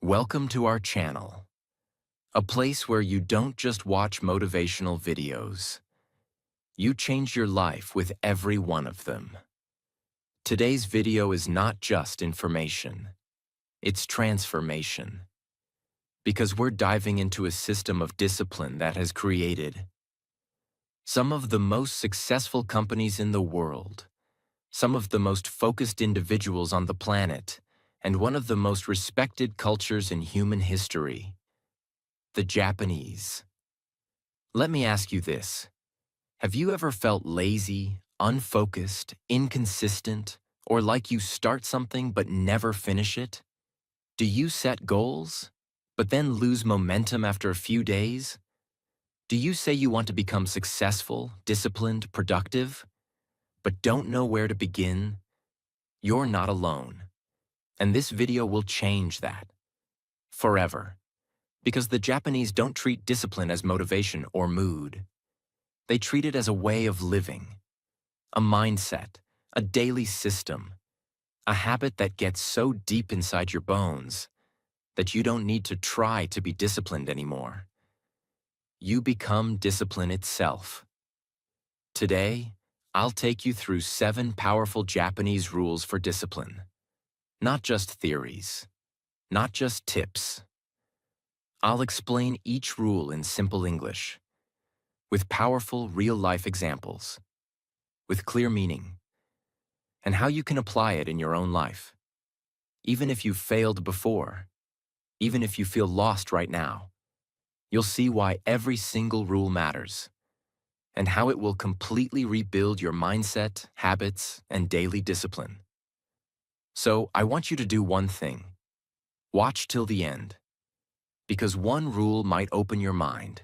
Welcome to our channel, a place where you don't just watch motivational videos. You change your life with every one of them. Today's video is not just information, it's transformation. Because we're diving into a system of discipline that has created some of the most successful companies in the world, some of the most focused individuals on the planet, and one of the most respected cultures in human history. The Japanese. Let me ask you this. Have you ever felt lazy, unfocused, inconsistent, or like you start something but never finish it? Do you set goals, but then lose momentum after a few days? Do you say you want to become successful, disciplined, productive, but don't know where to begin? You're not alone. And this video will change that. Forever. Because the Japanese don't treat discipline as motivation or mood. They treat it as a way of living, a mindset, a daily system, a habit that gets so deep inside your bones that you don't need to try to be disciplined anymore. You become discipline itself. Today, I'll take you through 7 powerful Japanese rules for discipline. Not just theories, not just tips. I'll explain each rule in simple English, with powerful real-life examples, with clear meaning, and how you can apply it in your own life. Even if you've failed before, even if you feel lost right now, you'll see why every single rule matters, and how it will completely rebuild your mindset, habits, and daily discipline. So I want you to do one thing. Watch till the end, because one rule might open your mind,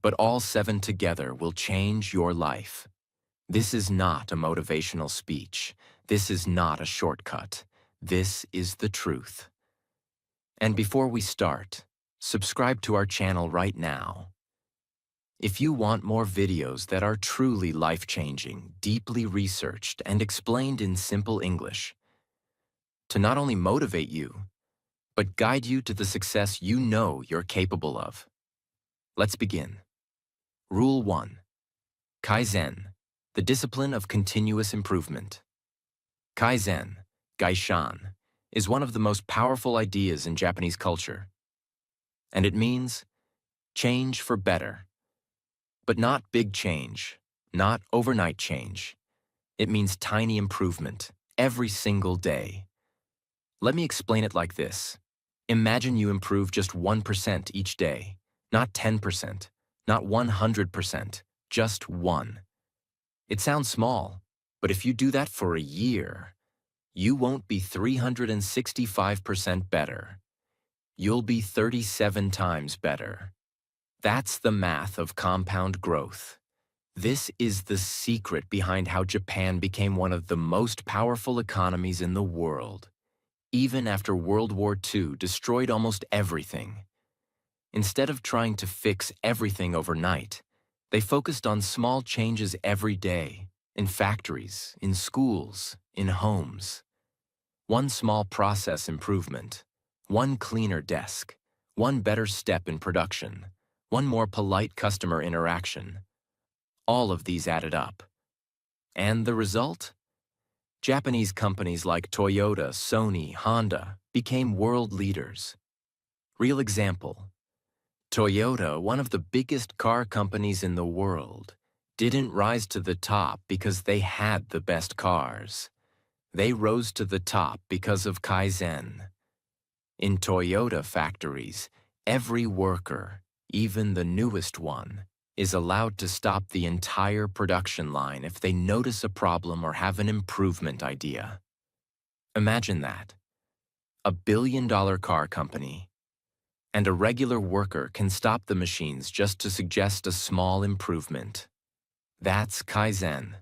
but all 7 together will change your life. This is not a motivational speech. This is not a shortcut. This is the truth. And before we start, subscribe to our channel right now. If you want more videos that are truly life-changing, deeply researched, and explained in simple English, to not only motivate you, but guide you to the success you know you're capable of. Let's begin. Rule 1. Kaizen, the discipline of continuous improvement. Kaizen, gaishan, is one of the most powerful ideas in Japanese culture. And it means change for better. But not big change, not overnight change. It means tiny improvement, every single day. Let me explain it like this. Imagine you improve just 1% each day, not 10%, not 100%, just 1. It sounds small, but if you do that for a year, you won't be 365% better. You'll be 37 times better. That's the math of compound growth. This is the secret behind how Japan became one of the most powerful economies in the world, even after World War II destroyed almost everything. Instead of trying to fix everything overnight, they focused on small changes every day, in factories, in schools, in homes. One small process improvement, one cleaner desk, one better step in production, one more polite customer interaction. All of these added up. And the result? Japanese companies like Toyota, Sony, Honda became world leaders. Real example. Toyota, one of the biggest car companies in the world, didn't rise to the top because they had the best cars. They rose to the top because of Kaizen. In Toyota factories, every worker, even the newest one, is allowed to stop the entire production line if they notice a problem or have an improvement idea. Imagine that. A billion-dollar car company, and a regular worker can stop the machines just to suggest a small improvement. That's Kaizen.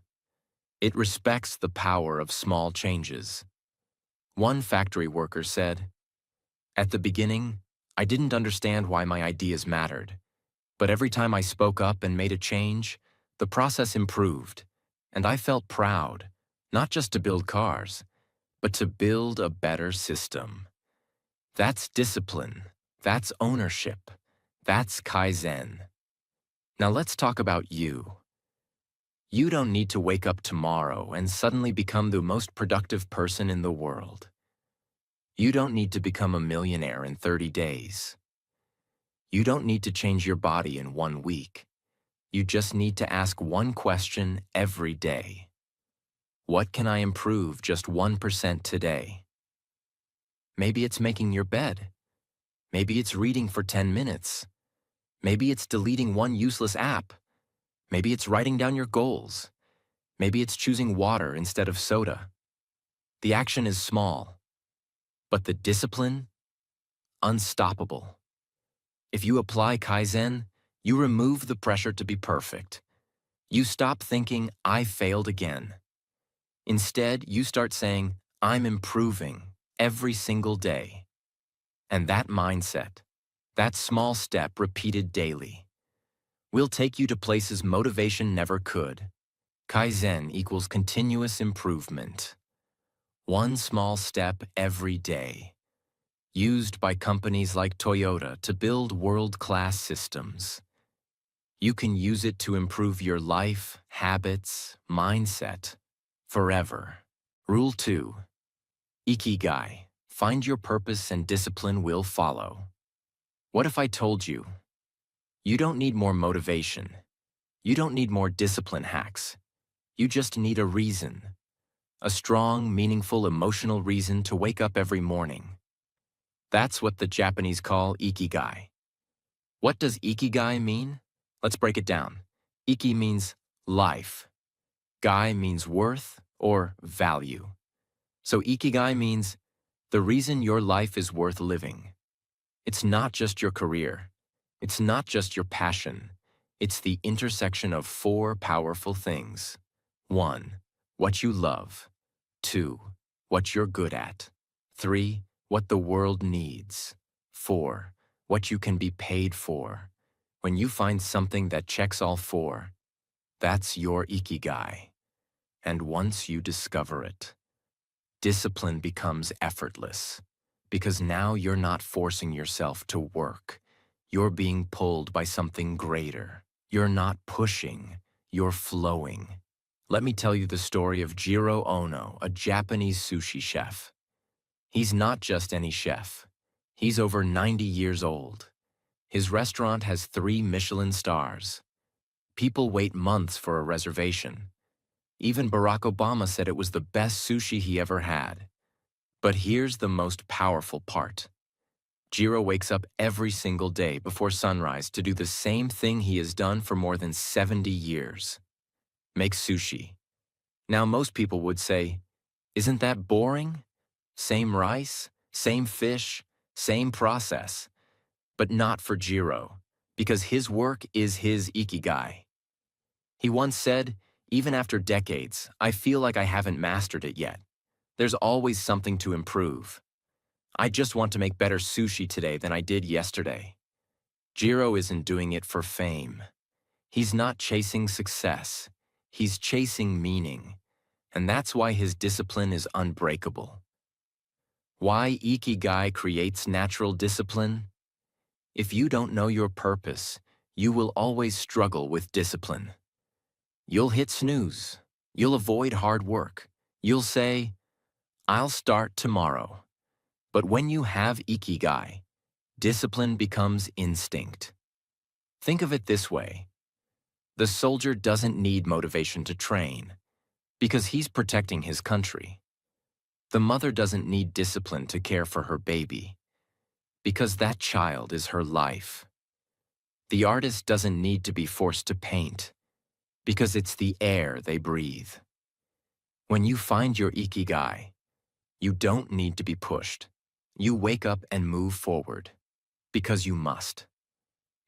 It respects the power of small changes. One factory worker said, "At the beginning, I didn't understand why my ideas mattered. But every time I spoke up and made a change, the process improved, and I felt proud, not just to build cars, but to build a better system." That's discipline. That's ownership. That's Kaizen. Now let's talk about you. You don't need to wake up tomorrow and suddenly become the most productive person in the world. You don't need to become a millionaire in 30 days. You don't need to change your body in 1 week. You just need to ask one question every day. What can I improve just 1% today? Maybe it's making your bed. Maybe it's reading for 10 minutes. Maybe it's deleting one useless app. Maybe it's writing down your goals. Maybe it's choosing water instead of soda. The action is small, but the discipline, unstoppable. If you apply Kaizen, you remove the pressure to be perfect. You stop thinking, I failed again. Instead, you start saying, I'm improving every single day. And that mindset, that small step repeated daily, will take you to places motivation never could. Kaizen equals continuous improvement. One small step every day. Used by companies like Toyota to build world-class systems. You can use it to improve your life, habits, mindset, forever. Rule 2. Ikigai. Find your purpose and discipline will follow. What if I told you, you don't need more motivation. You don't need more discipline hacks. You just need a reason. A strong, meaningful, emotional reason to wake up every morning. That's what the Japanese call ikigai. What does ikigai mean? Let's break it down. Iki means life. Gai means worth or value. So ikigai means the reason your life is worth living. It's not just your career. It's not just your passion. It's the intersection of 4 powerful things. 1. What you love. 2. What you're good at. 3. What the world needs. 4. What you can be paid for. When you find something that checks all 4, that's your ikigai. And once you discover it, discipline becomes effortless. Because now you're not forcing yourself to work. You're being pulled by something greater. You're not pushing, you're flowing. Let me tell you the story of Jiro Ono, a Japanese sushi chef. He's not just any chef. He's over 90 years old. His restaurant has 3 Michelin stars. People wait months for a reservation. Even Barack Obama said it was the best sushi he ever had. But here's the most powerful part. Jiro wakes up every single day before sunrise to do the same thing he has done for more than 70 years. Make sushi. Now most people would say, isn't that boring? Same rice, same fish, same process. But not for Jiro, because his work is his ikigai. He once said, even after decades, I feel like I haven't mastered it yet. There's always something to improve. I just want to make better sushi today than I did yesterday. Jiro isn't doing it for fame. He's not chasing success. He's chasing meaning. And that's why his discipline is unbreakable. Why ikigai creates natural discipline? If you don't know your purpose, you will always struggle with discipline. You'll hit snooze. You'll avoid hard work. You'll say, I'll start tomorrow. But when you have ikigai, discipline becomes instinct. Think of it this way. The soldier doesn't need motivation to train because he's protecting his country. The mother doesn't need discipline to care for her baby because that child is her life. The artist doesn't need to be forced to paint because it's the air they breathe. When you find your ikigai, you don't need to be pushed. You wake up and move forward because you must.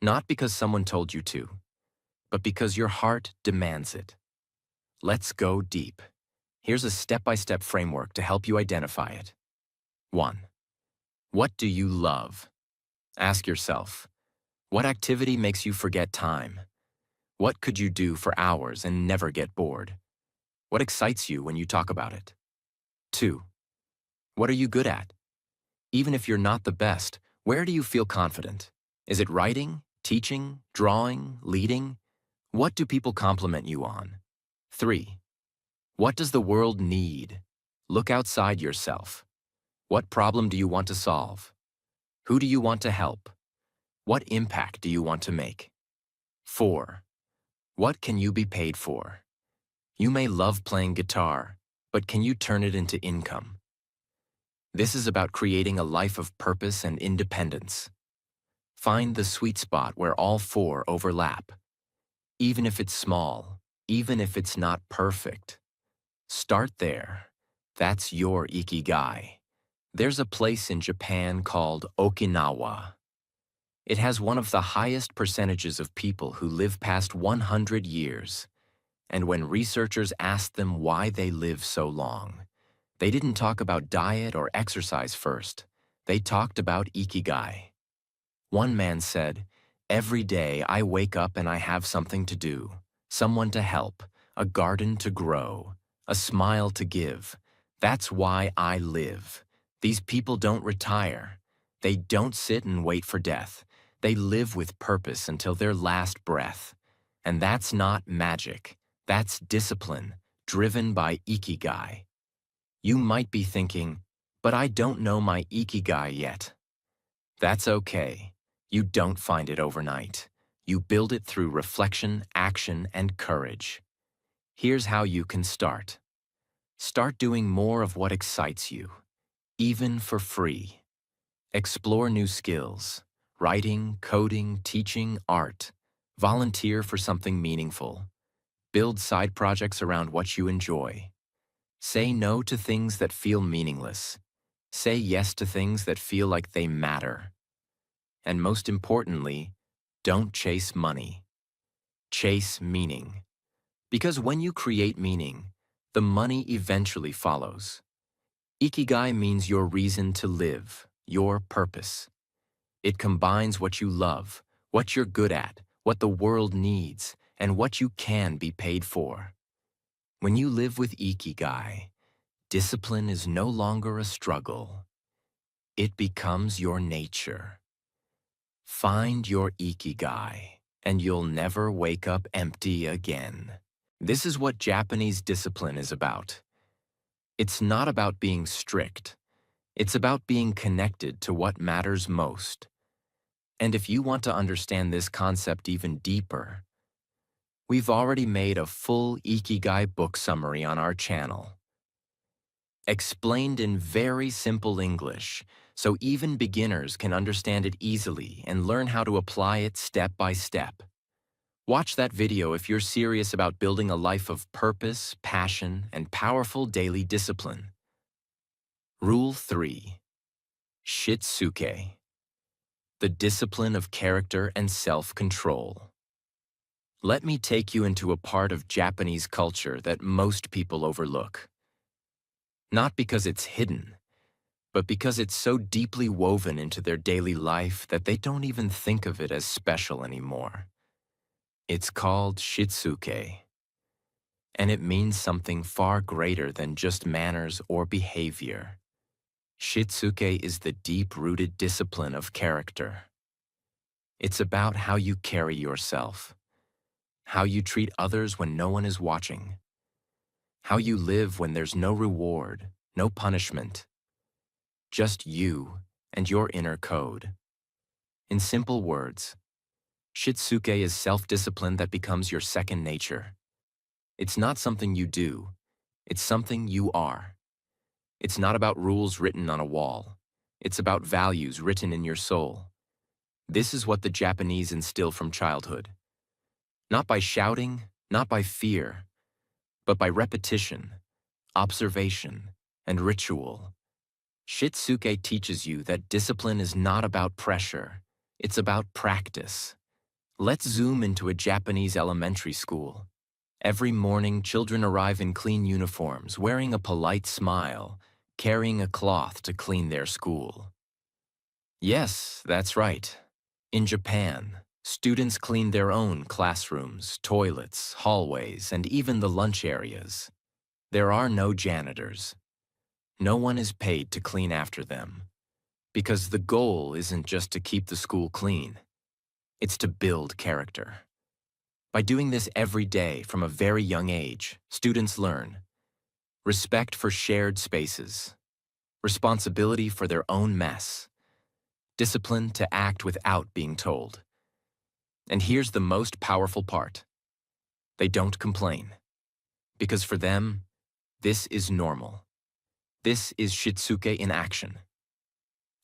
Not because someone told you to, but because your heart demands it. Let's go deep. Here's a step-by-step framework to help you identify it. 1. What do you love? Ask yourself, what activity makes you forget time? What could you do for hours and never get bored? What excites you when you talk about it? 2. What are you good at? Even if you're not the best, where do you feel confident? Is it writing, teaching, drawing, leading? What do people compliment you on? 3. What does the world need? Look outside yourself. What problem do you want to solve? Who do you want to help? What impact do you want to make? 4. What can you be paid for? You may love playing guitar, but can you turn it into income? This is about creating a life of purpose and independence. Find the sweet spot where all four overlap. Even if it's small, even if it's not perfect. Start there. That's your ikigai. There's a place in Japan called Okinawa. It has one of the highest percentages of people who live past 100 years. And when researchers asked them why they live so long, they didn't talk about diet or exercise first. They talked about ikigai. One man said, "Every day I wake up and I have something to do, someone to help, a garden to grow, a smile to give. That's why I live." These people don't retire. They don't sit and wait for death. They live with purpose until their last breath. And that's not magic. That's discipline, driven by ikigai. You might be thinking, but I don't know my ikigai yet. That's okay. You don't find it overnight. You build it through reflection, action, and courage. Here's how you can start. Start doing more of what excites you, even for free. Explore new skills, writing, coding, teaching, art. Volunteer for something meaningful. Build side projects around what you enjoy. Say no to things that feel meaningless. Say yes to things that feel like they matter. And most importantly, don't chase money. Chase meaning. Because when you create meaning, the money eventually follows. Ikigai means your reason to live, your purpose. It combines what you love, what you're good at, what the world needs, and what you can be paid for. When you live with ikigai, discipline is no longer a struggle. It becomes your nature. Find your ikigai, and you'll never wake up empty again. This is what Japanese discipline is about. It's not about being strict. It's about being connected to what matters most. And if you want to understand this concept even deeper, we've already made a full ikigai book summary on our channel. Explained in very simple English, so even beginners can understand it easily and learn how to apply it step by step. Watch that video if you're serious about building a life of purpose, passion, and powerful daily discipline. Rule 3. Shitsuke. The discipline of character and self-control. Let me take you into a part of Japanese culture that most people overlook. Not because it's hidden, but because it's so deeply woven into their daily life that they don't even think of it as special anymore. It's called shitsuke, and it means something far greater than just manners or behavior. Shitsuke is the deep-rooted discipline of character. It's about how you carry yourself, how you treat others when no one is watching, how you live when there's no reward, no punishment, just you and your inner code. In simple words, shitsuke is self-discipline that becomes your second nature. It's not something you do, it's something you are. It's not about rules written on a wall. It's about values written in your soul. This is what the Japanese instill from childhood. Not by shouting, not by fear, but by repetition, observation, and ritual. Shitsuke teaches you that discipline is not about pressure, it's about practice. Let's zoom into a Japanese elementary school. Every morning, children arrive in clean uniforms, wearing a polite smile, carrying a cloth to clean their school. Yes, that's right. In Japan, students clean their own classrooms, toilets, hallways, and even the lunch areas. There are no janitors. No one is paid to clean after them. Because the goal isn't just to keep the school clean, it's to build character. By doing this every day from a very young age, students learn respect for shared spaces, responsibility for their own mess, discipline to act without being told. And here's the most powerful part. They don't complain. Because for them, this is normal. This is Shitsuke in action.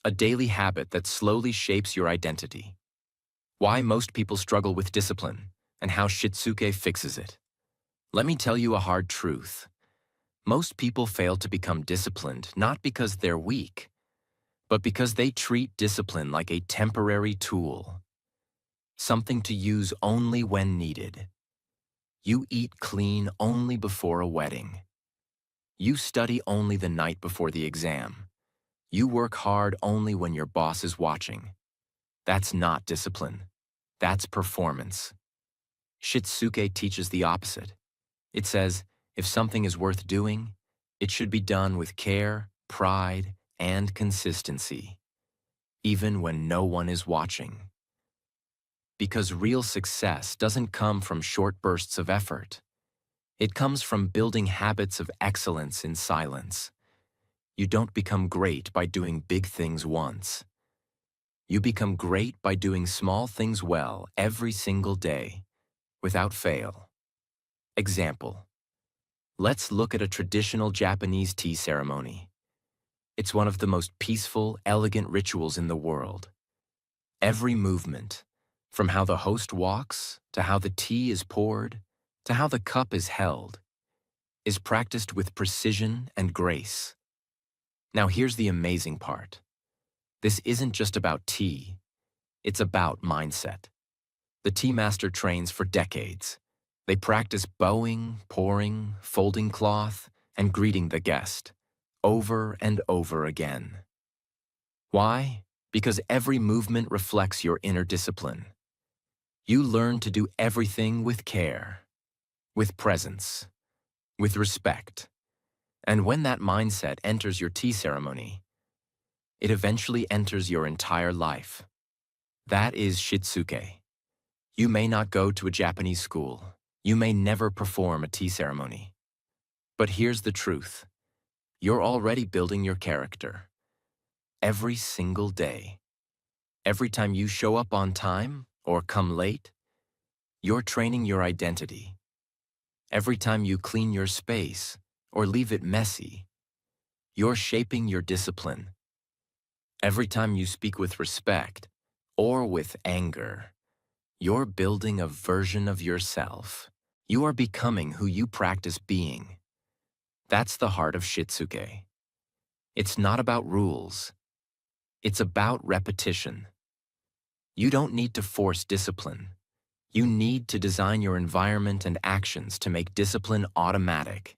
A daily habit that slowly shapes your identity. Why most people struggle with discipline, and how Shitsuke fixes it. Let me tell you a hard truth. Most people fail to become disciplined not because they're weak, but because they treat discipline like a temporary tool. Something to use only when needed. You eat clean only before a wedding. You study only the night before the exam. You work hard only when your boss is watching. That's not discipline. That's performance. Shitsuke teaches the opposite. It says, if something is worth doing, it should be done with care, pride, and consistency, even when no one is watching. Because real success doesn't come from short bursts of effort. It comes from building habits of excellence in silence. You don't become great by doing big things once. You become great by doing small things well every single day, without fail. Example. Let's look at a traditional Japanese tea ceremony. It's one of the most peaceful, elegant rituals in the world. Every movement, from how the host walks, to how the tea is poured, to how the cup is held, is practiced with precision and grace. Now here's the amazing part. This isn't just about tea, it's about mindset. The tea master trains for decades. They practice bowing, pouring, folding cloth, and greeting the guest, over and over again. Why? Because every movement reflects your inner discipline. You learn to do everything with care, with presence, with respect. And when that mindset enters your tea ceremony, it eventually enters your entire life. That is Shitsuke. You may not go to a Japanese school. You may never perform a tea ceremony. But here's the truth. You're already building your character. Every single day. Every time you show up on time or come late, you're training your identity. Every time you clean your space or leave it messy, you're shaping your discipline. Every time you speak with respect or with anger, you're building a version of yourself. You are becoming who you practice being. That's the heart of Shitsuke. It's not about rules. It's about repetition. You don't need to force discipline. You need to design your environment and actions to make discipline automatic.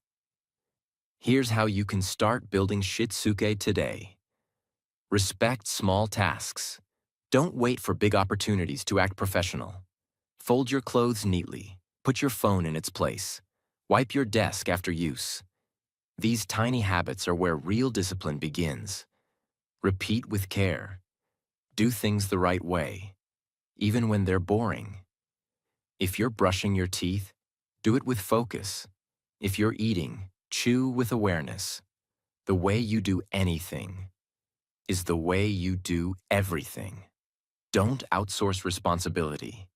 Here's how you can start building Shitsuke today. Respect small tasks. Don't wait for big opportunities to act professional. Fold your clothes neatly. Put your phone in its place. Wipe your desk after use. These tiny habits are where real discipline begins. Repeat with care. Do things the right way, even when they're boring. If you're brushing your teeth, do it with focus. If you're eating, chew with awareness. The way you do anything is the way you do everything. Don't outsource responsibility.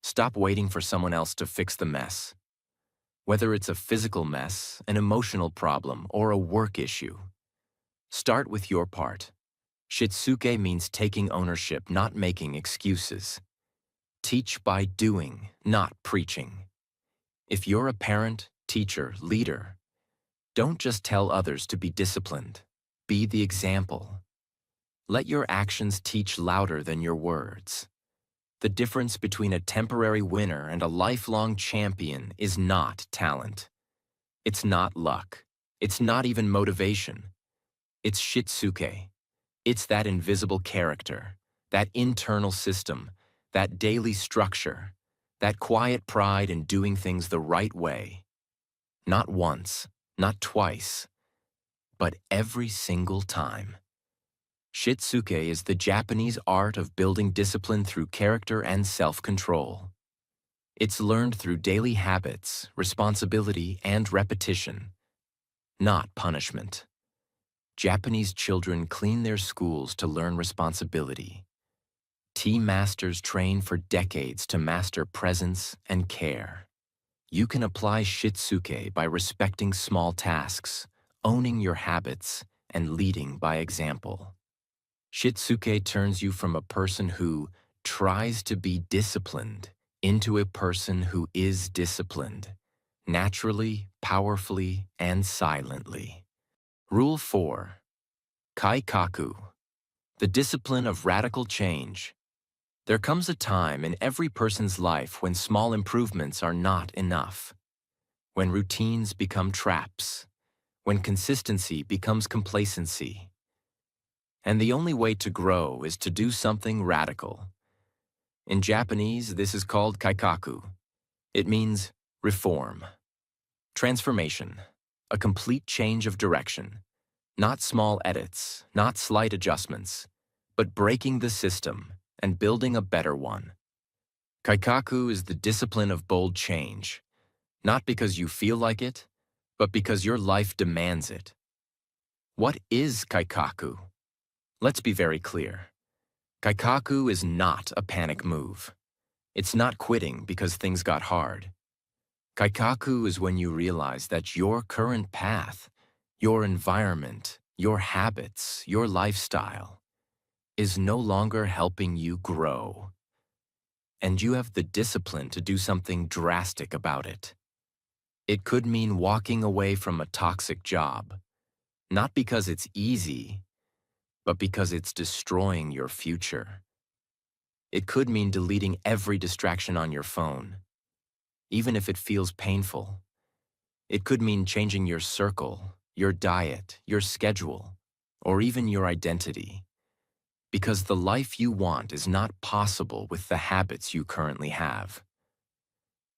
Stop waiting for someone else to fix the mess. Whether it's a physical mess, an emotional problem, or a work issue, start with your part. Shitsuke means taking ownership, not making excuses. Teach by doing, not preaching. If you're a parent, teacher, leader, don't just tell others to be disciplined. Be the example. Let your actions teach louder than your words. The difference between a temporary winner and a lifelong champion is not talent. It's not luck. It's not even motivation. It's Shitsuke. It's that invisible character, that internal system, that daily structure, that quiet pride in doing things the right way. Not once, not twice, but every single time. Shitsuke is the Japanese art of building discipline through character and self-control. It's learned through daily habits, responsibility, and repetition, not punishment. Japanese children clean their schools to learn responsibility. Tea masters train for decades to master presence and care. You can apply Shitsuke by respecting small tasks, owning your habits, and leading by example. Shitsuke turns you from a person who tries to be disciplined into a person who is disciplined, naturally, powerfully, and silently. Rule 4. Kaikaku, the discipline of radical change. There comes a time in every person's life when small improvements are not enough, when routines become traps, when consistency becomes complacency. And the only way to grow is to do something radical. In Japanese, this is called kaikaku. It means reform, transformation, a complete change of direction. Not small edits, not slight adjustments, but breaking the system and building a better one. Kaikaku is the discipline of bold change, not because you feel like it, but because your life demands it. What is kaikaku? Let's be very clear. Kaikaku is not a panic move. It's not quitting because things got hard. Kaikaku is when you realize that your current path, your environment, your habits, your lifestyle is no longer helping you grow. And you have the discipline to do something drastic about it. It could mean walking away from a toxic job, not because it's easy, but because it's destroying your future. It could mean deleting every distraction on your phone, even if it feels painful. It could mean changing your circle, your diet, your schedule, or even your identity. Because the life you want is not possible with the habits you currently have.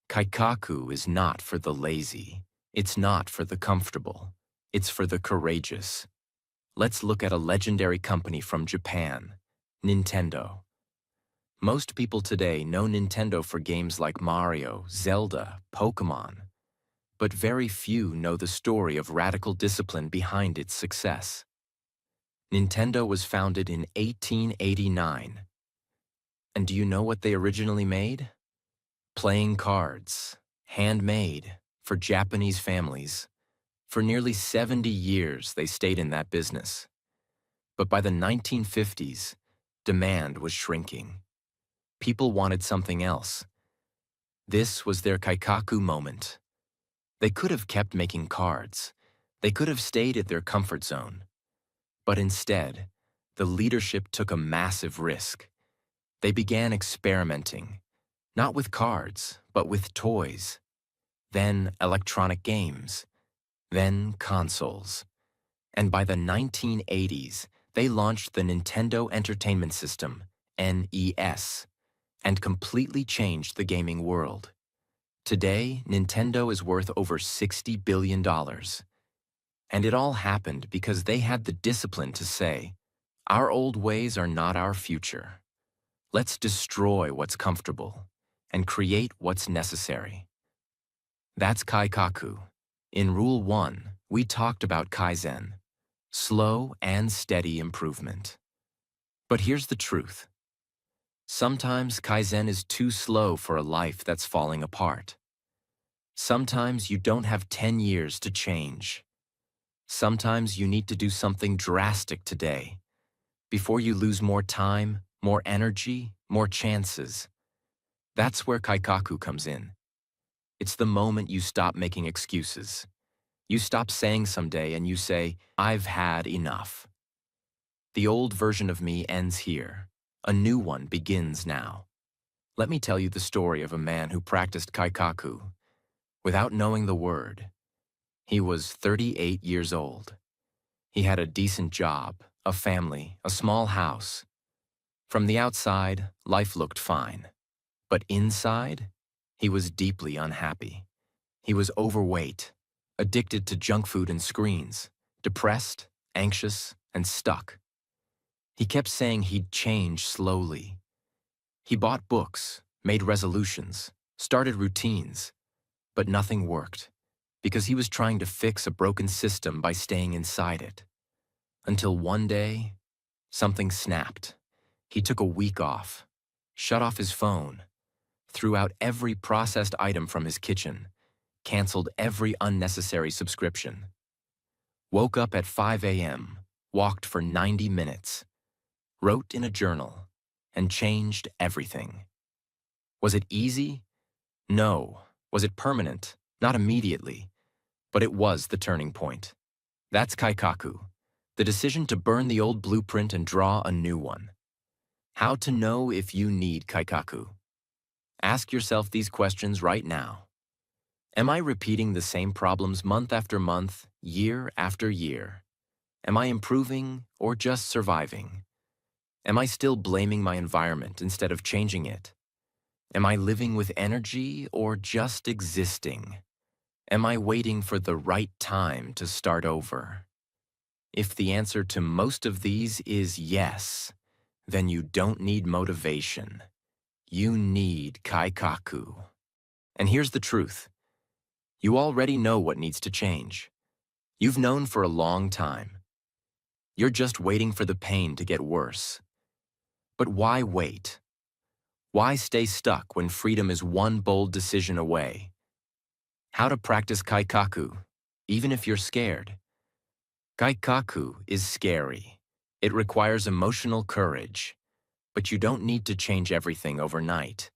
Kaikaku is not for the lazy. It's not for the comfortable. It's for the courageous. Let's look at a legendary company from Japan, Nintendo. Most people today know Nintendo for games like Mario, Zelda, Pokemon, but very few know the story of radical discipline behind its success. Nintendo was founded in 1889. And do you know what they originally made? Playing cards, handmade, for Japanese families. For nearly 70 years, they stayed in that business. But by the 1950s, demand was shrinking. People wanted something else. This was their kaikaku moment. They could have kept making cards. They could have stayed at their comfort zone. But instead, the leadership took a massive risk. They began experimenting, not with cards, but with toys. Then electronic games. Then consoles. And by the 1980s, they launched the Nintendo Entertainment System, NES, and completely changed the gaming world. Today, Nintendo is worth over $60 billion. And it all happened because they had the discipline to say, our old ways are not our future. Let's destroy what's comfortable and create what's necessary. That's Kaikaku. In Rule 1, we talked about Kaizen, slow and steady improvement. But here's the truth. Sometimes Kaizen is too slow for a life that's falling apart. Sometimes you don't have 10 years to change. Sometimes you need to do something drastic today, before you lose more time, more energy, more chances. That's where Kaikaku comes in. It's the moment you stop making excuses. You stop saying someday and you say, I've had enough. The old version of me ends here. A new one begins now. Let me tell you the story of a man who practiced Kaikaku without knowing the word. He was 38 years old. He had a decent job, a family, a small house. From the outside, life looked fine. But inside, he was deeply unhappy. He was overweight, addicted to junk food and screens, depressed, anxious, and stuck. He kept saying he'd change slowly. He bought books, made resolutions, started routines, but nothing worked because he was trying to fix a broken system by staying inside it. Until one day, something snapped. He took a week off, shut off his phone, threw out every processed item from his kitchen, canceled every unnecessary subscription, woke up at 5 a.m., walked for 90 minutes, wrote in a journal, and changed everything. Was it easy? No. Was it permanent? Not immediately. But it was the turning point. That's kaikaku, the decision to burn the old blueprint and draw a new one. How to know if you need kaikaku? Ask yourself these questions right now. Am I repeating the same problems month after month, year after year? Am I improving or just surviving? Am I still blaming my environment instead of changing it? Am I living with energy or just existing? Am I waiting for the right time to start over? If the answer to most of these is yes, then you don't need motivation. You need kaikaku. And here's the truth. You already know what needs to change. You've known for a long time. You're just waiting for the pain to get worse. But why wait? Why stay stuck when freedom is one bold decision away? How to practice kaikaku, even if you're scared. Kaikaku is scary. It requires emotional courage. But you don't need to change everything overnight.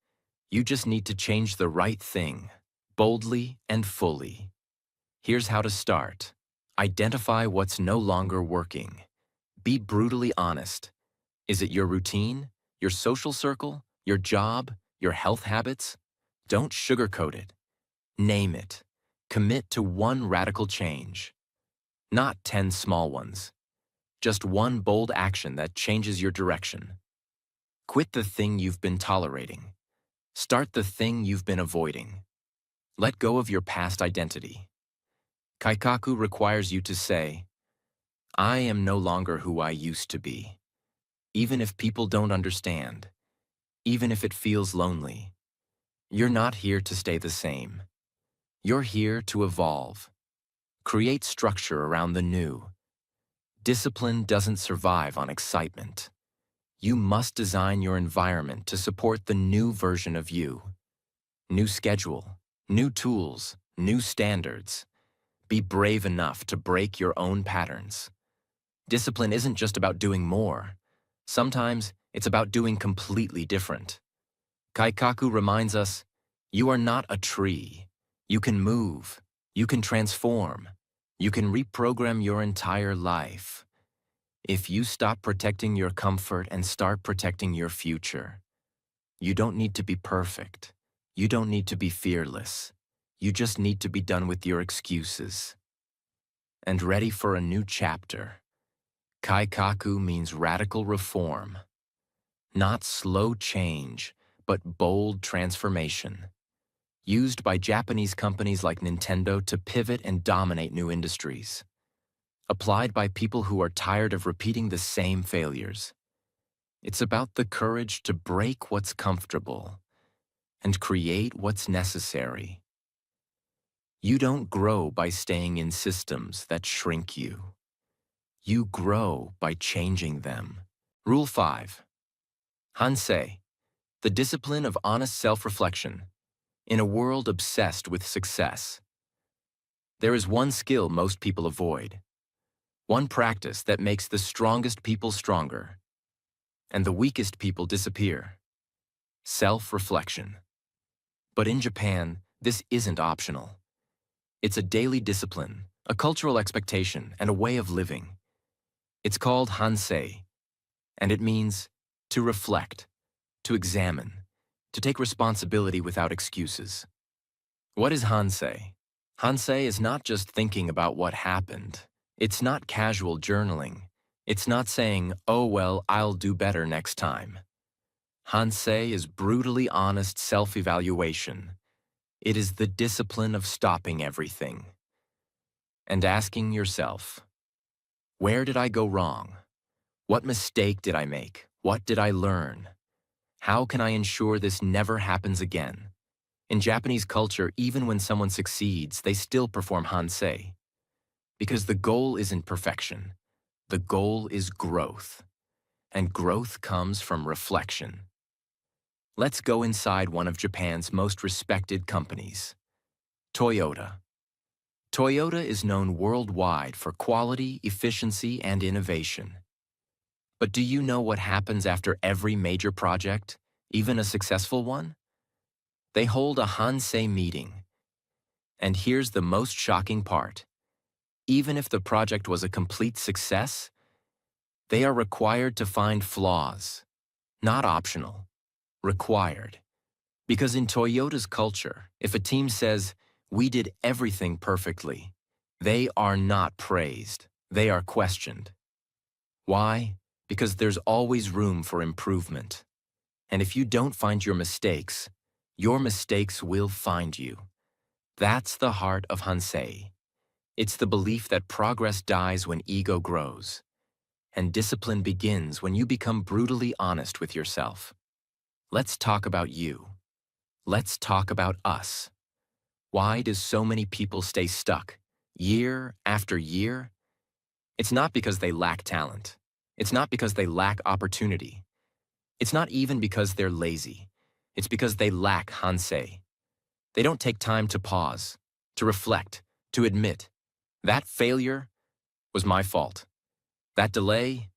You just need to change the right thing, boldly and fully. Here's how to start. Identify what's no longer working. Be brutally honest. Is it your routine, your social circle, your job, your health habits? Don't sugarcoat it. Name it. Commit to one radical change. Not 10 small ones. Just one bold action that changes your direction. Quit the thing you've been tolerating. Start the thing you've been avoiding. Let go of your past identity. Kaikaku requires you to say, I am no longer who I used to be. Even if people don't understand, even if it feels lonely, you're not here to stay the same. You're here to evolve. Create structure around the new. Discipline doesn't survive on excitement. You must design your environment to support the new version of you. New schedule, new tools, new standards. Be brave enough to break your own patterns. Discipline isn't just about doing more. Sometimes it's about doing completely different. Kaikaku reminds us, you are not a tree. You can move. You can transform. You can reprogram your entire life. If you stop protecting your comfort and start protecting your future, you don't need to be perfect. You don't need to be fearless. You just need to be done with your excuses and ready for a new chapter. Kaikaku means radical reform, not slow change, but bold transformation. Used by Japanese companies like Nintendo to pivot and dominate new industries. Applied by people who are tired of repeating the same failures. It's about the courage to break what's comfortable and create what's necessary. You don't grow by staying in systems that shrink you. You grow by changing them. Rule 5. Hansei, the discipline of honest self-reflection. In a world obsessed with success, there is one skill most people avoid. One practice that makes the strongest people stronger and the weakest people disappear. Self-reflection. But in Japan, this isn't optional. It's a daily discipline, a cultural expectation, and a way of living. It's called Hansei, and it means to reflect, to examine, to take responsibility without excuses. What is Hansei? Hansei is not just thinking about what happened. It's not casual journaling. It's not saying, oh well, I'll do better next time. Hansei is brutally honest self-evaluation. It is the discipline of stopping everything and asking yourself, where did I go wrong? What mistake did I make? What did I learn? How can I ensure this never happens again? In Japanese culture, even when someone succeeds, they still perform hansei. Because the goal isn't perfection. The goal is growth. And growth comes from reflection. Let's go inside one of Japan's most respected companies, Toyota. Toyota is known worldwide for quality, efficiency, and innovation. But do you know what happens after every major project, even a successful one? They hold a Hansei meeting. And here's the most shocking part. Even if the project was a complete success, they are required to find flaws. Not optional, required. Because in Toyota's culture, if a team says, "We did everything perfectly," they are not praised, they are questioned. Why? Because there's always room for improvement. And if you don't find your mistakes will find you. That's the heart of Hansei. It's the belief that progress dies when ego grows, and discipline begins when you become brutally honest with yourself. Let's talk about you. Let's talk about us. Why do so many people stay stuck, year after year? It's not because they lack talent. It's not because they lack opportunity. It's not even because they're lazy. It's because they lack Hansei. They don't take time to pause, to reflect, to admit, that failure was my fault. That delay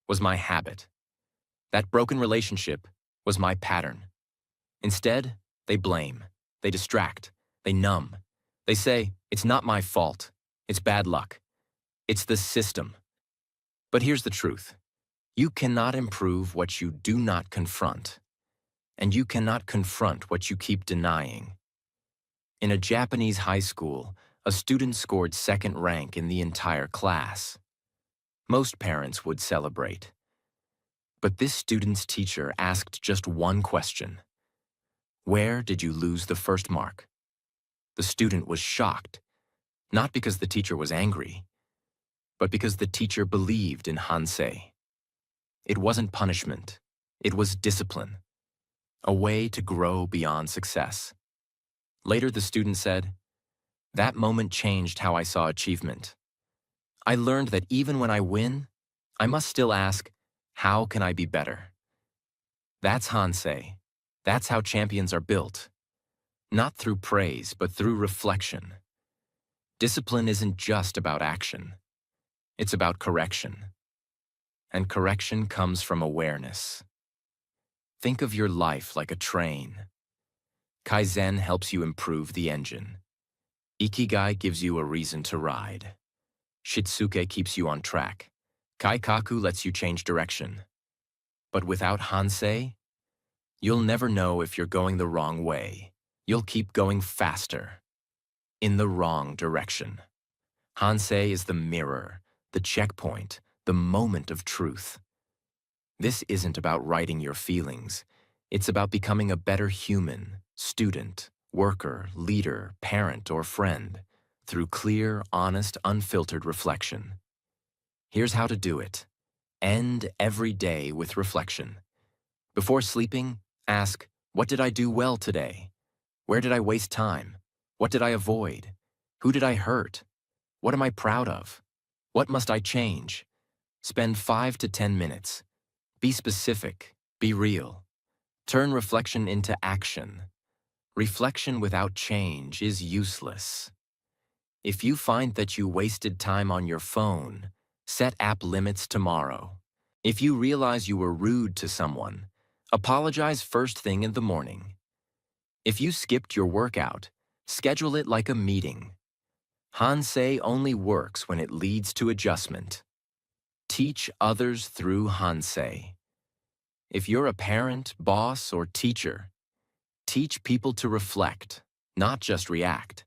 was my habit. That broken relationship was my pattern. Instead, they blame, they distract, they numb. They say, "It's not my fault. It's bad luck. It's the system." But here's the truth. You cannot improve what you do not confront. And you cannot confront what you keep denying. In a Japanese high school, a student scored second rank in the entire class. Most parents would celebrate. But this student's teacher asked just one question. Where did you lose the first mark? The student was shocked, not because the teacher was angry, but because the teacher believed in Hansei. It wasn't punishment, it was discipline, a way to grow beyond success. Later, the student said, "That moment changed how I saw achievement. I learned that even when I win, I must still ask, how can I be better?" That's Hansei. That's how champions are built. Not through praise, but through reflection. Discipline isn't just about action. It's about correction. And correction comes from awareness. Think of your life like a train. Kaizen helps you improve the engine. Ikigai gives you a reason to ride. Shitsuke keeps you on track. Kaikaku lets you change direction. But without Hansei, you'll never know if you're going the wrong way. You'll keep going faster, in the wrong direction. Hansei is the mirror, the checkpoint, the moment of truth. This isn't about writing your feelings. It's about becoming a better human, student, worker, leader, parent, or friend through clear, honest, unfiltered reflection. Here's how to do it. End every day with reflection. Before sleeping, ask, what did I do well today? Where did I waste time? What did I avoid? Who did I hurt? What am I proud of? What must I change? Spend 5 to 10 minutes. Be specific. Be real. Turn reflection into action. Reflection without change is useless. If you find that you wasted time on your phone, set app limits tomorrow. If you realize you were rude to someone, apologize first thing in the morning. If you skipped your workout, schedule it like a meeting. Hansei only works when it leads to adjustment. Teach others through Hansei. If you're a parent, boss, or teacher, teach people to reflect, not just react.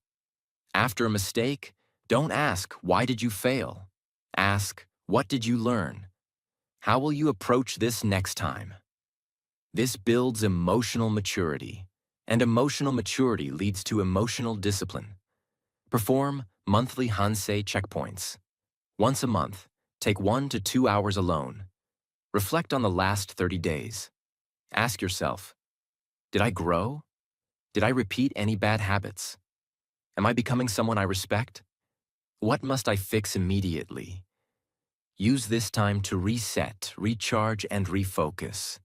After a mistake, don't ask, "Why did you fail?" Ask, "What did you learn? How will you approach this next time?" This builds emotional maturity, and emotional maturity leads to emotional discipline. Perform monthly Hansei checkpoints. Once a month, take 1 to 2 hours alone. Reflect on the last 30 days. Ask yourself, did I grow? Did I repeat any bad habits? Am I becoming someone I respect? What must I fix immediately? Use this time to reset, recharge, and refocus.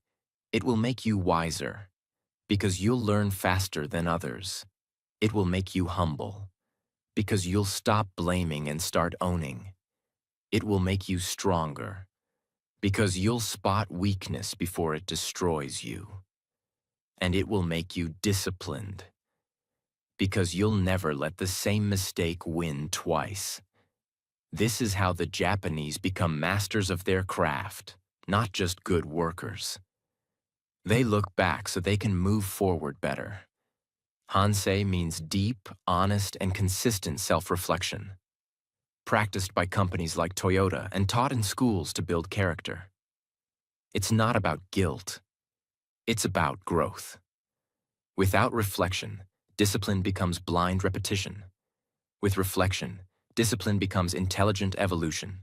It will make you wiser, because you'll learn faster than others. It will make you humble, because you'll stop blaming and start owning. It will make you stronger, because you'll spot weakness before it destroys you. And it will make you disciplined, because you'll never let the same mistake win twice. This is how the Japanese become masters of their craft, not just good workers. They look back so they can move forward better. Hansei means deep, honest, and consistent self-reflection, practiced by companies like Toyota and taught in schools to build character. It's not about guilt. It's about growth. Without reflection, discipline becomes blind repetition. With reflection, discipline becomes intelligent evolution.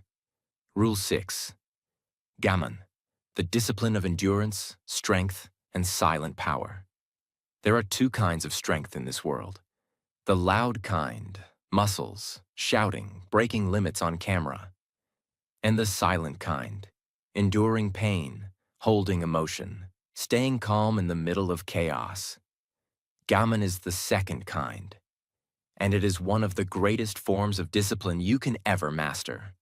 Rule 6. Gammon, the discipline of endurance, strength, and silent power. There are two kinds of strength in this world. The loud kind, muscles, shouting, breaking limits on camera. And the silent kind, enduring pain, holding emotion, staying calm in the middle of chaos. Gammon is the second kind, and it is one of the greatest forms of discipline you can ever master.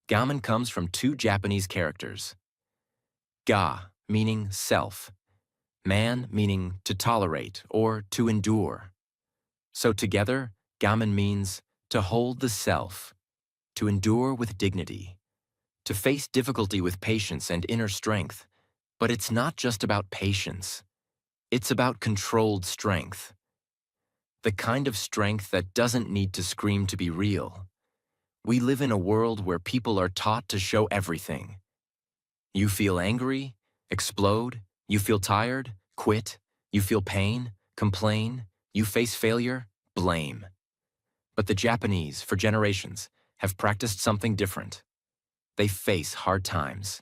Gammon comes from two Japanese characters. Ga, meaning self. Man, meaning to tolerate or to endure. So together, gammon means to hold the self, to endure with dignity, to face difficulty with patience and inner strength. But it's not just about patience. It's about controlled strength. The kind of strength that doesn't need to scream to be real. We live in a world where people are taught to show everything. You feel angry? Explode? You feel tired? Quit? You feel pain? Complain? You face failure? Blame. But the Japanese, for generations, have practiced something different. They face hard times,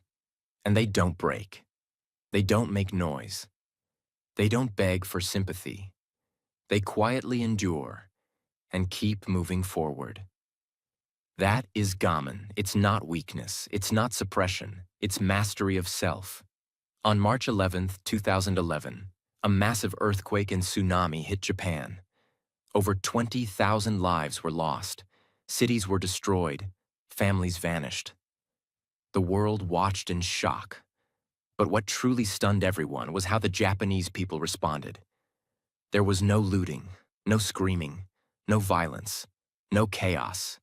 and they don't break. They don't make noise. They don't beg for sympathy. They quietly endure and keep moving forward. That is gammon. It's not weakness. It's not suppression. It's mastery of self. On March 11, 2011, a massive earthquake and tsunami hit Japan. Over 20,000 lives were lost. Cities were destroyed. Families vanished. The world watched in shock. But what truly stunned everyone was how the Japanese people responded. There was no looting, no screaming, no violence, no chaos.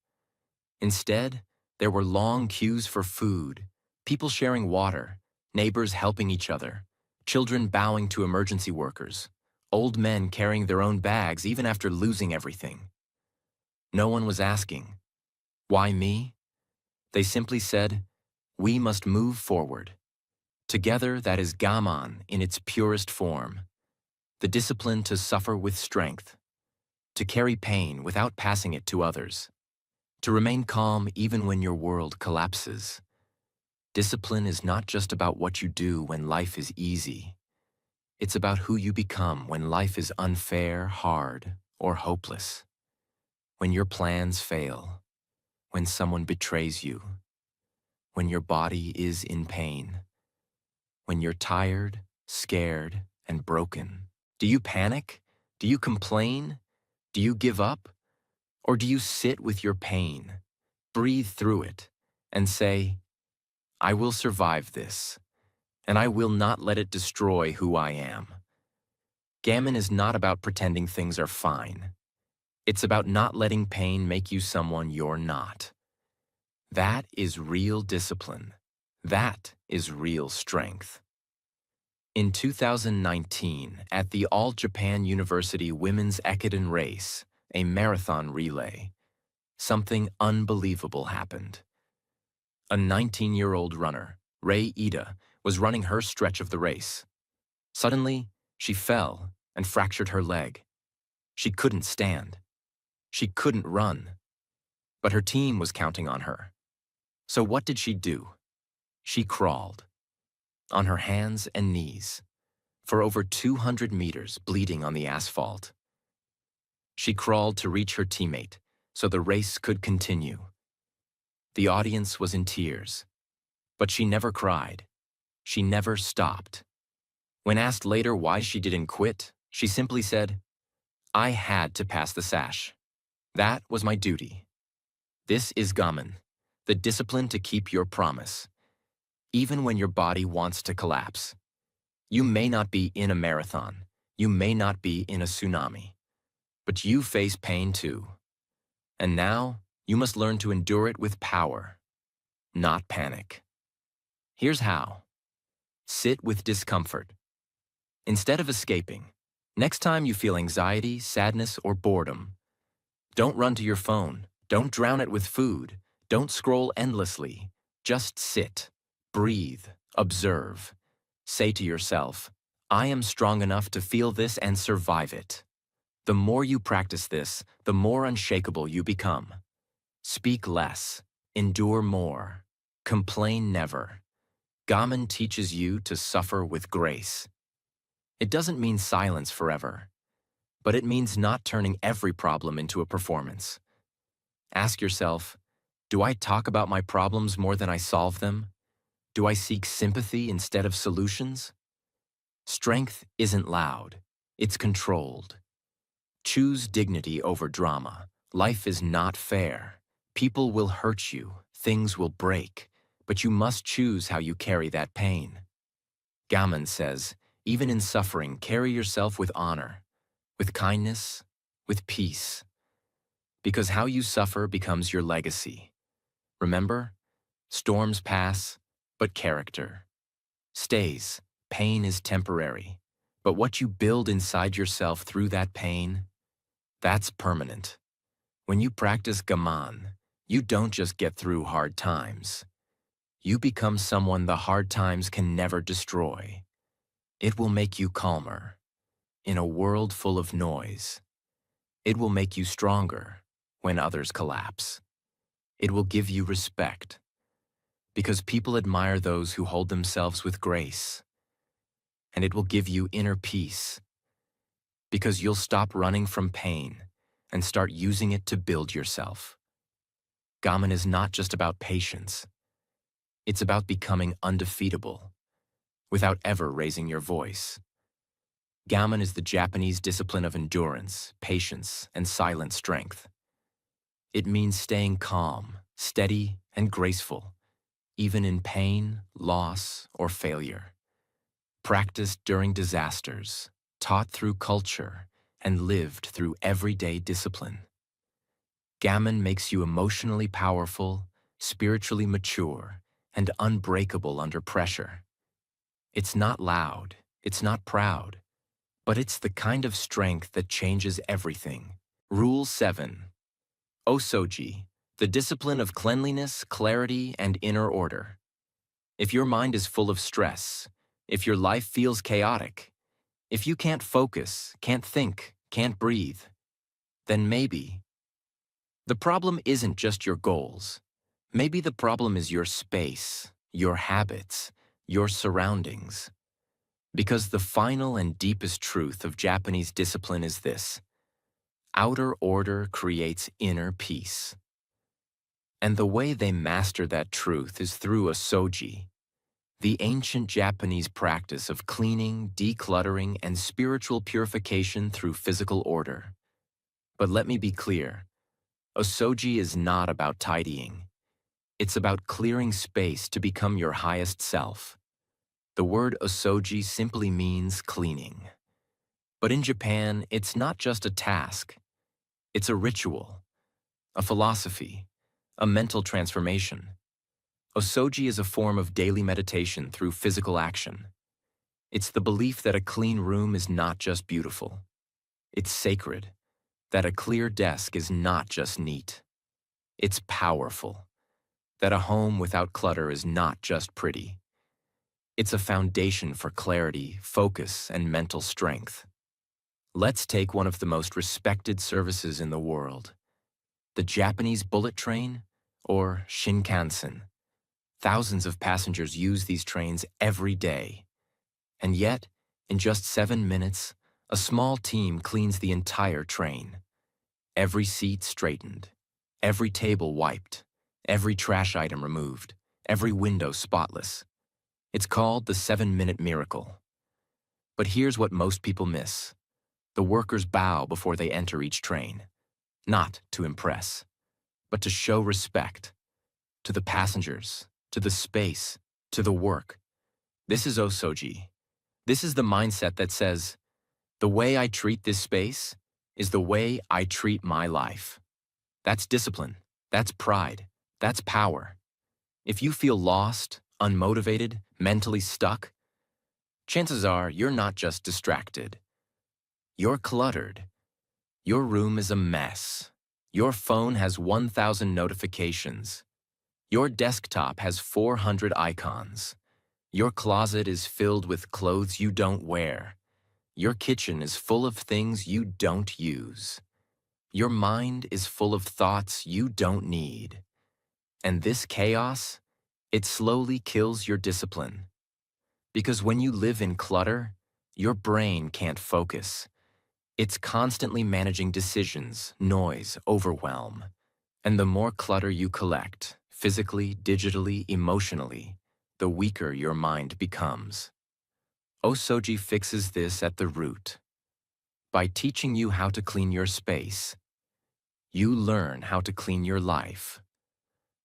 Instead, there were long queues for food, people sharing water, neighbors helping each other, children bowing to emergency workers, old men carrying their own bags even after losing everything. No one was asking, "Why me?" They simply said, "We must move forward." Together, that is gammon in its purest form. The discipline to suffer with strength, to carry pain without passing it to others, to remain calm even when your world collapses. Discipline is not just about what you do when life is easy. It's about who you become when life is unfair, hard, or hopeless. When your plans fail, when someone betrays you, when your body is in pain, when you're tired, scared, and broken. Do you panic? Do you complain? Do you give up? Or do you sit with your pain, breathe through it, and say, "I will survive this, and I will not let it destroy who I am"? Gammon is not about pretending things are fine. It's about not letting pain make you someone you're not. That is real discipline. That is real strength. In 2019, at the All Japan University Women's Ekiden Race, a marathon relay, something unbelievable happened. A 19-year-old runner, Rei Ida, was running her stretch of the race. Suddenly, she fell and fractured her leg. She couldn't stand. She couldn't run. But her team was counting on her. So what did she do? She crawled. on her hands and knees, for over 200 meters bleeding on the asphalt. She crawled to reach her teammate so the race could continue. The audience was in tears, but she never cried. She never stopped. When asked later why she didn't quit, she simply said, "I had to pass the sash. That was my duty." This is gaman, the discipline to keep your promise, even when your body wants to collapse. You may not be in a marathon, you may not be in a tsunami, but you face pain too. And now, you must learn to endure it with power, not panic. Here's how. Sit with discomfort. Instead of escaping, next time you feel anxiety, sadness, or boredom, don't run to your phone, don't drown it with food, don't scroll endlessly. Just sit, breathe, observe. Say to yourself, "I am strong enough to feel this and survive it." The more you practice this, the more unshakable you become. Speak less, endure more, complain never. Gaman teaches you to suffer with grace. It doesn't mean silence forever, but it means not turning every problem into a performance. Ask yourself, do I talk about my problems more than I solve them? Do I seek sympathy instead of solutions? Strength isn't loud, it's controlled. Choose dignity over drama. Life is not fair. People will hurt you, things will break, but you must choose how you carry that pain. Gaman says, even in suffering, carry yourself with honor, with kindness, with peace. Because how you suffer becomes your legacy. Remember, storms pass, but character stays. Pain is temporary, but what you build inside yourself through that pain, that's permanent. When you practice gaman, you don't just get through hard times. You become someone the hard times can never destroy. It will make you calmer. In a world full of noise, it will make you stronger when others collapse. It will give you respect, because people admire those who hold themselves with grace. And it will give you inner peace, because you'll stop running from pain and start using it to build yourself. Gaman is not just about patience. It's about becoming undefeatable, without ever raising your voice. Gaman is the Japanese discipline of endurance, patience, and silent strength. It means staying calm, steady, and graceful, even in pain, loss, or failure. Practiced during disasters, taught through culture, and lived through everyday discipline. Gaman makes you emotionally powerful, spiritually mature, and unbreakable under pressure. It's not loud, it's not proud, but it's the kind of strength that changes everything. Rule 7. Osoji, the discipline of cleanliness, clarity, and inner order. If your mind is full of stress, if your life feels chaotic, if you can't focus, can't think, can't breathe, then maybe the problem isn't just your goals. Maybe the problem is your space, your habits, your surroundings. Because the final and deepest truth of Japanese discipline is this: outer order creates inner peace. And the way they master that truth is through a soji, the ancient Japanese practice of cleaning, decluttering, and spiritual purification through physical order. But let me be clear, osoji is not about tidying. It's about clearing space to become your highest self. The word osoji simply means cleaning. But in Japan, it's not just a task. It's a ritual, a philosophy, a mental transformation. Osoji is a form of daily meditation through physical action. It's the belief that a clean room is not just beautiful. It's sacred. That a clear desk is not just neat. It's powerful. That a home without clutter is not just pretty. It's a foundation for clarity, focus, and mental strength. Let's take one of the most respected services in the world, the Japanese bullet train, or Shinkansen. Thousands of passengers use these trains every day. And yet, in just 7 minutes, a small team cleans the entire train. Every seat straightened, every table wiped, every trash item removed, every window spotless. It's called the 7-minute miracle. But here's what most people miss. The workers bow before they enter each train, not to impress, but to show respect to the passengers, to the space, to the work. This is Osoji. This is the mindset that says, the way I treat this space is the way I treat my life. That's discipline. That's pride. That's power. If you feel lost, unmotivated, mentally stuck, chances are you're not just distracted. You're cluttered. Your room is a mess. Your phone has 1,000 notifications. Your desktop has 400 icons. Your closet is filled with clothes you don't wear. Your kitchen is full of things you don't use. Your mind is full of thoughts you don't need. And this chaos, it slowly kills your discipline. Because when you live in clutter, your brain can't focus. It's constantly managing decisions, noise, overwhelm. And the more clutter you collect, physically, digitally, emotionally, the weaker your mind becomes. Osoji fixes this at the root. By teaching you how to clean your space, you learn how to clean your life.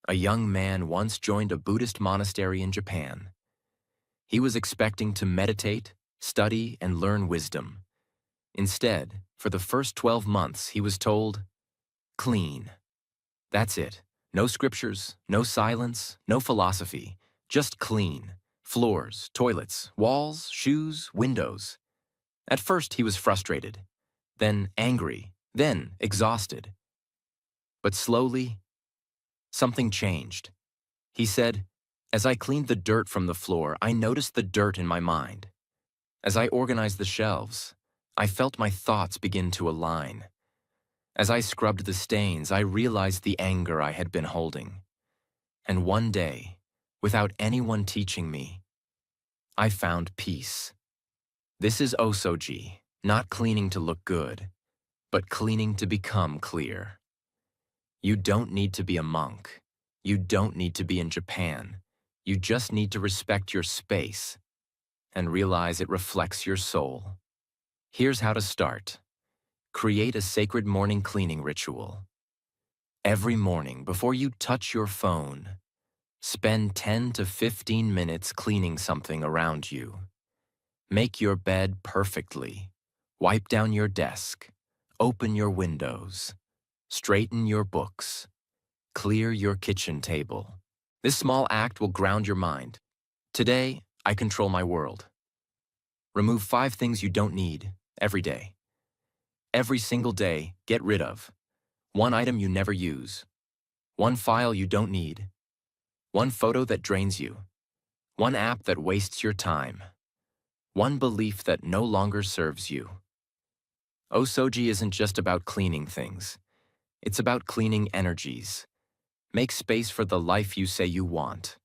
A young man once joined a Buddhist monastery in Japan. He was expecting to meditate, study, and learn wisdom. Instead, for the first 12 months, he was told, clean. That's it. No scriptures, no silence, no philosophy, just clean. Floors, toilets, walls, shoes, windows. At first, he was frustrated, then angry, then exhausted. But slowly, something changed. He said, as I cleaned the dirt from the floor, I noticed the dirt in my mind. As I organized the shelves, I felt my thoughts begin to align. As I scrubbed the stains, I realized the anger I had been holding. And one day, without anyone teaching me, I found peace. This is Osoji, not cleaning to look good, but cleaning to become clear. You don't need to be a monk. You don't need to be in Japan. You just need to respect your space and realize it reflects your soul. Here's how to start. Create a sacred morning cleaning ritual. Every morning, before you touch your phone, spend 10 to 15 minutes cleaning something around you. Make your bed perfectly. Wipe down your desk. Open your windows. Straighten your books. Clear your kitchen table. This small act will ground your mind. Today, I control my world. Remove 5 things you don't need every day. Every single day, get rid of 1 item you never use, 1 file you don't need, 1 photo that drains you, 1 app that wastes your time, 1 belief that no longer serves you. Osoji isn't just about cleaning things. It's about cleaning energies. Make space for the life you say you want.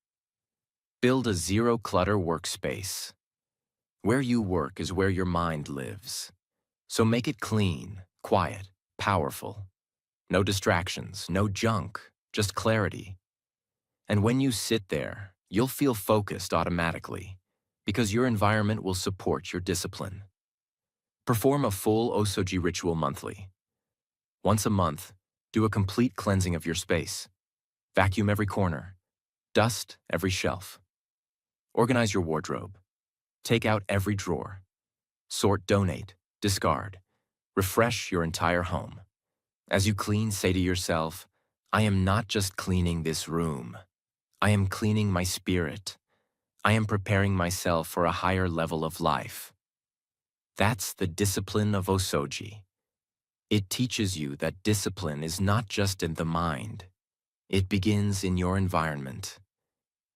Build a zero-clutter workspace. Where you work is where your mind lives. So make it clean, quiet, powerful. No distractions, no junk, just clarity. And when you sit there, you'll feel focused automatically, because your environment will support your discipline. Perform a full Osoji ritual monthly. Once a month, do a complete cleansing of your space. Vacuum every corner. Dust every shelf. Organize your wardrobe. Take out every drawer. Sort, donate, discard. Refresh your entire home. As you clean, say to yourself, I am not just cleaning this room. I am cleaning my spirit. I am preparing myself for a higher level of life. That's the discipline of Osoji. It teaches you that discipline is not just in the mind. It begins in your environment.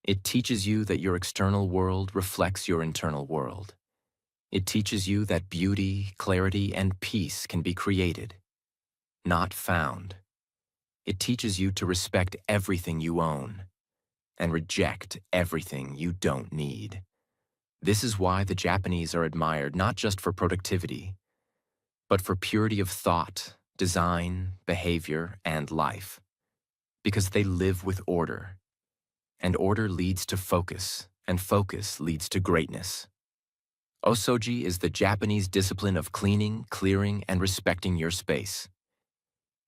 It teaches you that your external world reflects your internal world. It teaches you that beauty, clarity, and peace can be created, not found. It teaches you to respect everything you own. and reject everything you don't need. This is why the Japanese are admired not just for productivity, but for purity of thought, design, behavior, and life. Because they live with order, and order leads to focus, and focus leads to greatness. Osoji is the Japanese discipline of cleaning, clearing, and respecting your space.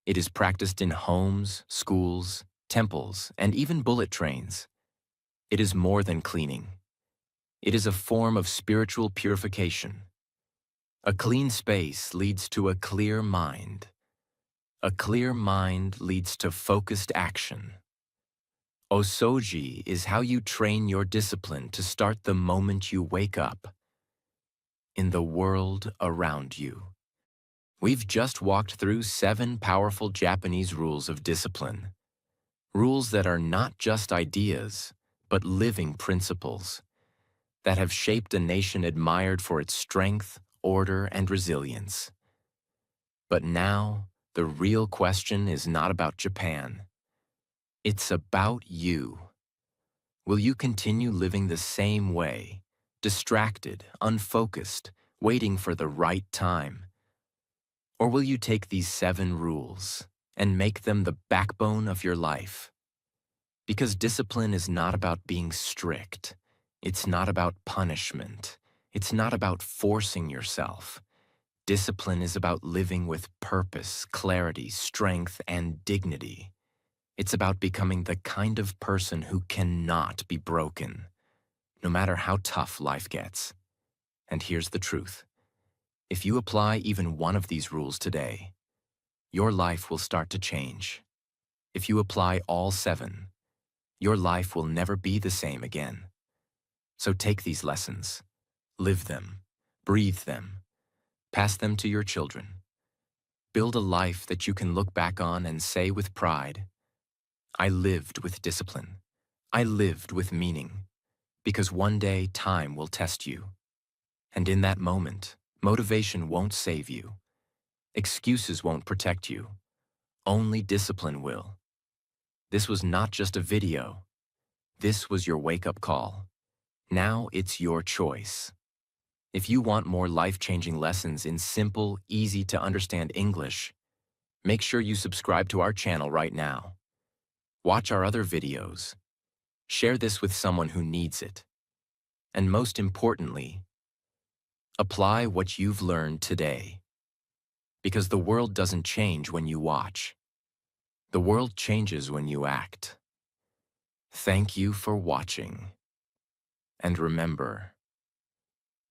It is practiced in homes, schools, temples, and even bullet trains. It is more than cleaning. It is a form of spiritual purification. A clean space leads to a clear mind. A clear mind leads to focused action. Osoji is how you train your discipline to start the moment you wake up, in the world around you. We've just walked through 7 powerful Japanese rules of discipline. Rules that are not just ideas, but living principles that have shaped a nation admired for its strength, order, and resilience. But now, the real question is not about Japan. It's about you. Will you continue living the same way, distracted, unfocused, waiting for the right time? Or will you take these 7 rules and make them the backbone of your life? Because discipline is not about being strict. It's not about punishment. It's not about forcing yourself. Discipline is about living with purpose, clarity, strength, and dignity. It's about becoming the kind of person who cannot be broken, no matter how tough life gets. And here's the truth. If you apply even one of these rules today, your life will start to change. If you apply all 7, your life will never be the same again. So take these lessons, live them, breathe them, pass them to your children. Build a life that you can look back on and say with pride, I lived with discipline. I lived with meaning. Because one day time will test you. And in that moment, motivation won't save you. Excuses won't protect you. Only discipline will. This was not just a video. This was your wake-up call. Now it's your choice. If you want more life-changing lessons in simple, easy-to-understand English, make sure you subscribe to our channel right now. Watch our other videos. Share this with someone who needs it. And most importantly, apply what you've learned today. Because the world doesn't change when you watch. The world changes when you act. Thank you for watching. And remember,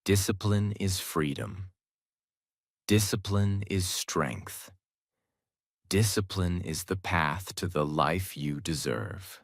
discipline is freedom. Discipline is strength. Discipline is the path to the life you deserve.